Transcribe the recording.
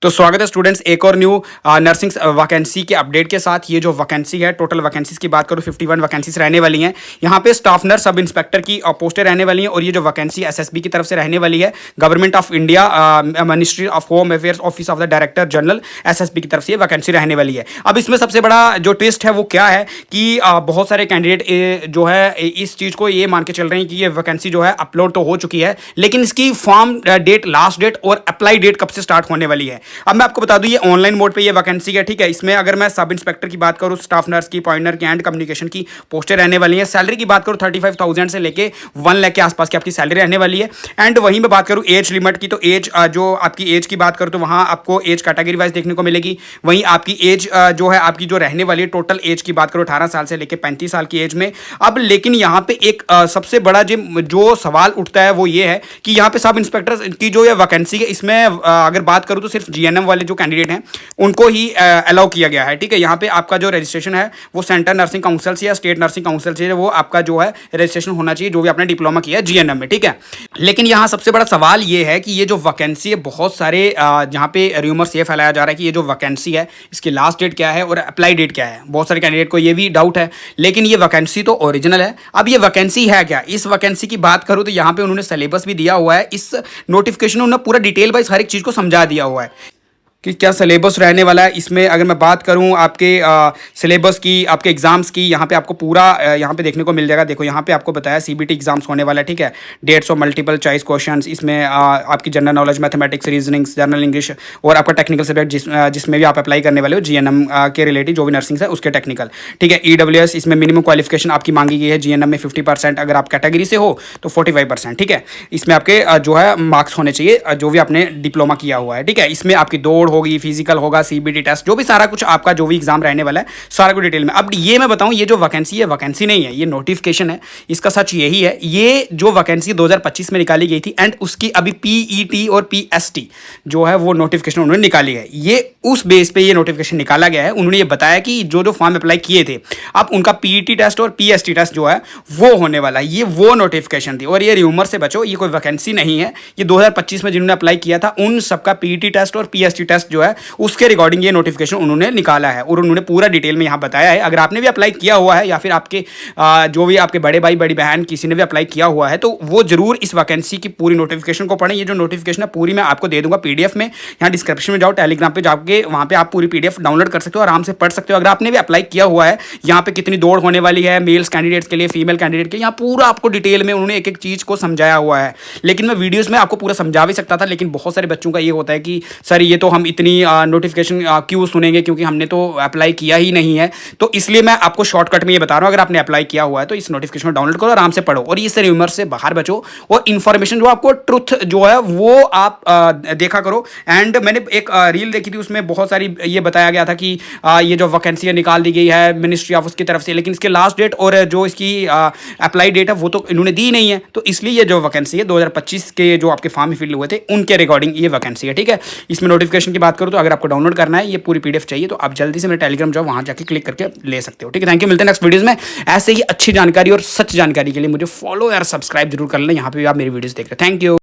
तो स्वागत है स्टूडेंट्स एक और न्यू नर्सिंग वैकेंसी के अपडेट के साथ। ये जो वैकेंसी है, टोटल वैकेंसीज की बात करूँ 51 वैकेंसीज रहने वाली हैं। यहाँ पे स्टाफ नर्स सब इंस्पेक्टर की पोस्टें रहने वाली हैं और ये जो वैकेंसी एसएसबी की तरफ से रहने वाली है, government of India ministry of home affairs office of the director general SSB की तरफ से ये वैकेंसी रहने वाली है। अब इसमें सबसे बड़ा जो ट्विस्ट है वो क्या है कि बहुत सारे कैंडिडेट जो है इस चीज़ को ये मान के चल रहे हैं कि ये वैकेंसी जो है अपलोड तो हो चुकी है, लेकिन इसकी फॉर्म डेट, लास्ट डेट और अप्लाई डेट कब से स्टार्ट होने वाली है। अब मैं आपको बता दूं ये ऑनलाइन मोड पे ये वैकेंसी है, ठीक है। इसमें अगर मैं सब इंस्पेक्टर की बात करूं, स्टाफ नर्स की, पॉइंटर की एंड कम्युनिकेशन की पोस्टें रहने वाली हैं। सैलरी की बात करूं 35,000 से लेके 1 लाख के आसपास की आपकी सैलरी रहने वाली है। एंड वहीं मैं बात करूं एज लिमिट की, तो एज जो आपकी एज की बात करूं तो वहां आपको एज कैटेगरी वाइज देखने को मिलेगी। वहीं आपकी एज जो है आपकी जो रहने वाली है, टोटल एज की बात करूं 18 साल से लेकर 35 साल की एज में। अब लेकिन यहाँ पे एक सबसे बड़ा जो सवाल उठता है वो ये है कि यहाँ पे सब इंस्पेक्टर की जो ये वैकेंसी है, इसमें अगर बात करूं तो सिर्फ जीएनएम वाले जो कैंडिडेट हैं उनको ही अलाउ किया गया है, ठीक है। यहाँ पे आपका जो रजिस्ट्रेशन है वो सेंट्रल नर्सिंग काउंसिल से या स्टेट नर्सिंग काउंसिल से वो आपका जो है रजिस्ट्रेशन होना चाहिए, जो भी आपने डिप्लोमा किया है जीएनएम में, ठीक है। लेकिन यहाँ सबसे बड़ा सवाल ये है कि ये जो वैकेंसी है, बहुत सारे जहाँ पे रूमर्स ये फैलाया जा रहा है कि ये जो वैकेंसी है इसकी लास्ट डेट क्या है और अप्लाई डेट क्या है। बहुत सारे कैंडिडेट को ये भी डाउट है, लेकिन ये वैकेंसी तो ओरिजिनल है। अब ये वैकेंसी है क्या, इस वैकेंसी की बात करूँ तो यहाँ पे उन्होंने सिलेबस भी दिया हुआ है। इस नोटिफिकेशन में उन्होंने पूरा डिटेल वाइज हर एक चीज़ को समझा दिया हुआ है कि क्या सिलेबस रहने वाला है। इसमें अगर मैं बात करूं आपके सिलेबस की, आपके एग्जाम्स की, यहाँ पे आपको पूरा यहाँ पे देखने को मिल जाएगा। देखो यहाँ पे आपको बताया सीबीटी एग्जाम्स होने वाला है, ठीक है। 150 मल्टीपल चॉइस क्वेश्चंस, इसमें आपकी general knowledge, mathematics, reasoning, general English और आपका टेक्निकल सब्जेक्ट जिसमें भी आप अप्लाई करने वाले हो जीएनएम के रिलेटेड जो भी नर्सिंग है उसके टेक्निकल, ठीक है। ईडब्ल्यूएस, इसमें मिनिमम क्वालिफिकेशन आपकी मांगी गई है जीएनएम में 50%, अगर आप कैटेगरी से हो तो 45%, ठीक है। इसमें आपके जो है मार्क्स होने चाहिए जो भी आपने डिप्लोमा किया हुआ है, ठीक है। इसमें आपकी दौड़ होगी, फिजिकल होगा, सीबीटी टेस्ट, जो भी सारा कुछ आपका जो भी एग्जाम रहने वाला है सारा कुछ डिटेल में। अब ये मैं बताऊं, ये जो वैकेंसी है वैकेंसी नहीं है, ये नोटिफिकेशन है। इसका सच यही है, ये जो वैकेंसी 2025 में निकाली गई थी एंड उसकी अभी पीईटी और पीएसटी जो है वो नोटिफिकेशन उन्होंने निकाली है। ये उस बेस पे ये नोटिफिकेशन निकाला गया है। उन्होंने ये बताया कि जो जो फॉर्म अप्लाई किए थे, अब उनका पीईटी टेस्ट और पीएसटी टेस्ट जो है वो होने वाला है। ये वो नोटिफिकेशन थी और ये र्यूमर से बचो, ये कोई वैकेंसी नहीं है। ये 2025 में जिन्होंने अप्लाई किया था उन सबका पीईटी टेस्ट और पीएसटी टेस्ट जो है उसके रिगार्डिंग ये नोटिफिकेशन उन्होंने निकाला है और उन्होंने पूरा डिटेल में यहाँ बताया है। अगर आपने भी अप्लाई किया हुआ है या फिर आपके जो भी आपके बड़े भाई बड़ी बहन किसी ने भी अप्लाई किया हुआ है, तो वो जरूर इस वैकेंसी की पूरी नोटिफिकेशन को पढ़ें। ये जो नोटिफिकेशन है पूरी मैं आपको दे दूंगा पीडीएफ में। यहाँ डिस्क्रिप्शन में जाओ, टेलीग्राम पे जाके वहाँ पे आप पूरी पीडीएफ डाउनलोड कर सकते हो, आराम से पढ़ सकते हो। अगर आपने भी अप्लाई किया हुआ है, यहाँ पे कितनी दौड़ होने वाली है मेल्स कैंडिडेट्स के लिए, फीमेल कैंडिडेट के लिए, यहाँ पूरा आपको डिटेल में उन्होंने एक एक चीज़ को समझाया हुआ है। लेकिन मैं वीडियोज़ में आपको पूरा समझा भी सकता था, लेकिन बहुत सारे बच्चों का ये होता है कि सर ये तो हम इतनी नोटिफिकेशन क्यों सुनेंगे, क्योंकि हमने तो अप्लाई किया ही नहीं है। तो इसलिए मैं आपको शॉर्टकट में ये बता रहा हूं, अगर आपने अप्लाई किया हुआ है तो इस नोटिफिकेशन को डाउनलोड करो, आराम से पढ़ो और इस र्यूमर से बाहर बचो और इन्फॉर्मेशन जो आपको ट्रुथ जो है वो आप देखा करो। एंड मैंने एक रील देखी थी, उसमें बहुत सारी ये बताया गया था कि ये जो वैकेंसी निकाल दी गई है मिनिस्ट्री ऑफ उसकी तरफ से, लेकिन इसके लास्ट डेट और जो इसकी अप्लाई डेट है वो तो इन्होंने दी नहीं है। तो इसलिए ये जो वैकेंसी है 2025 के जो आपके फॉर्म फिल हुए थे उनके रिकॉर्डिंग ये वैकेंसी है, ठीक है। इसमें नोटिफिकेशन की बात करूँ तो अगर आपको डाउनलोड करना है, ये पूरी पीडीएफ चाहिए तो आप जल्दी से मेरे टेलीग्राम जाओ, वहां जाके क्लिक करके ले सकते हो, ठीक है। थैंक यू, मिलते हैं नेक्स्ट वीडियोस में। ऐसे ही अच्छी जानकारी और सच जानकारी के लिए मुझे फॉलो या सब्सक्राइब जरूर कर लें। यहाँ पे भी आप मेरी वीडियोस देख रहे हैं। Thank you.